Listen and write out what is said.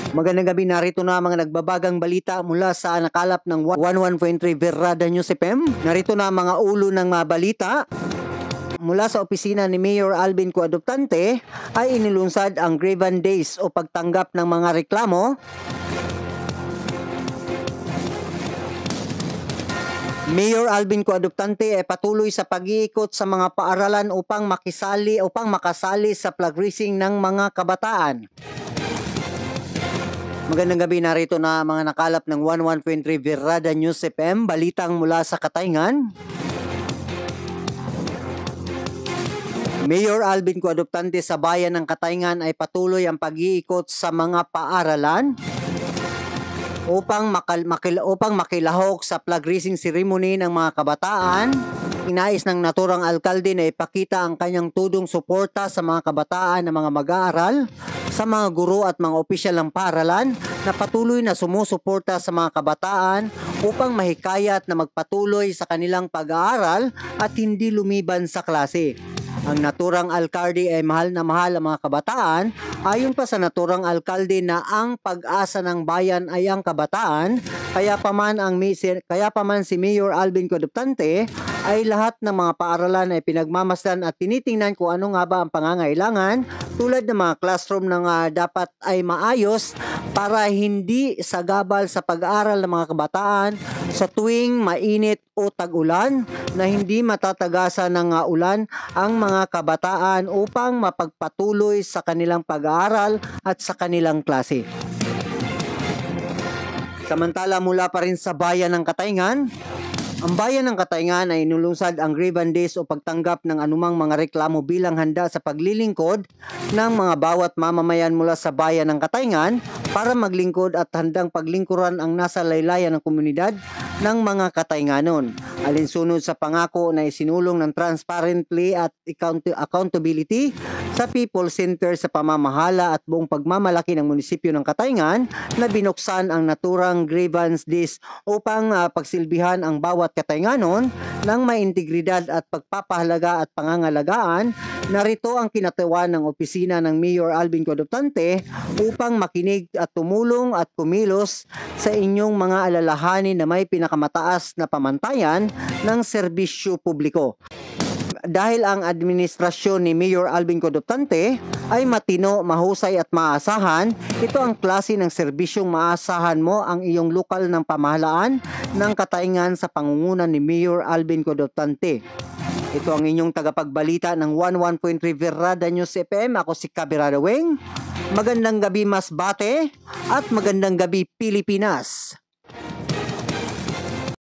Magandang gabi, narito na mga nagbabagang balita mula sa nakalap ng 11.3 Virada News FM. Narito na mga ulo ng mga balita. Mula sa opisina ni Mayor Alvin Co Adoptante ay inilunsad ang Grievance Days o pagtanggap ng mga reklamo. Mayor Alvin Co Adoptante ay patuloy sa pag-iikot sa mga paaralan upang makasali sa flag raising ng mga kabataan. Magandang gabi, narito na mga nakalap ng 11.3 Virada News FM, balitang mula sa Katayngan. Mayor Alvin Co Adoptante sa bayan ng Katayngan ay patuloy ang pag-iikot sa mga paaralan upang makilahok sa flag raising ceremony ng mga kabataan. Inais ng naturang alkalde na ipakita ang kanyang tudong suporta sa mga kabataan na mga mag-aaral, sa mga guro at mga opisyal ng paaralan na patuloy na sumusuporta sa mga kabataan upang mahikayat na magpatuloy sa kanilang pag-aaral at hindi lumiban sa klase. Ang naturang alkalde ay mahal na mahal ang mga kabataan. Ayon pa sa naturang alkalde na ang pag-asa ng bayan ay ang kabataan, kaya pa man si Mayor Alvin Co Adoptante ay lahat ng mga paaralan ay pinagmamasdan at tinitingnan kung ano nga ba ang pangangailangan, tulad ng mga classroom na dapat ay maayos para hindi sagabal sa pag-aaral ng mga kabataan sa tuwing mainit o tag-ulan, na hindi matatagasan ng ulan ang mga kabataan upang mapagpatuloy sa kanilang pag-aaral at sa kanilang klase. Samantala, mula pa rin sa bayan ng Katayngan, ang bayan ng Katayngan ay inulunsad ang Grievance Days o pagtanggap ng anumang mga reklamo bilang handa sa paglilingkod ng mga bawat mamamayan mula sa bayan ng Katayngan para maglingkod at handang paglingkuran ang nasa laylayan ng komunidad ng mga Kataynganon. Alinsunod sa pangako na isinulong ng transparently at accountability sa People Center sa pamamahala at buong pagmamalaki ng munisipyo ng Katayngan, na binuksan ang naturang Grievance Days upang pagsilbihan ang bawat Kataynganon ng may integridad at pagpapahalaga at pangangalagaan. Narito ang kinatawan ng opisina ng Mayor Alvin Co Adoptante upang makinig at tumulong at kumilos sa inyong mga alalahanin na may pinakamataas na pamantayan ng serbisyo publiko. Dahil ang administrasyon ni Mayor Alvin Co Adoptante ay matino, mahusay at maasahan, ito ang klase ng serbisyong maasahan mo ang iyong lokal ng pamahalaan ng Katayngan sa pangunguna ni Mayor Alvin Co Adoptante. Ito ang inyong tagapagbalita ng 11.3 Virada News FM. Ako si Kabirada Weng. Magandang gabi Masbate at magandang gabi Pilipinas.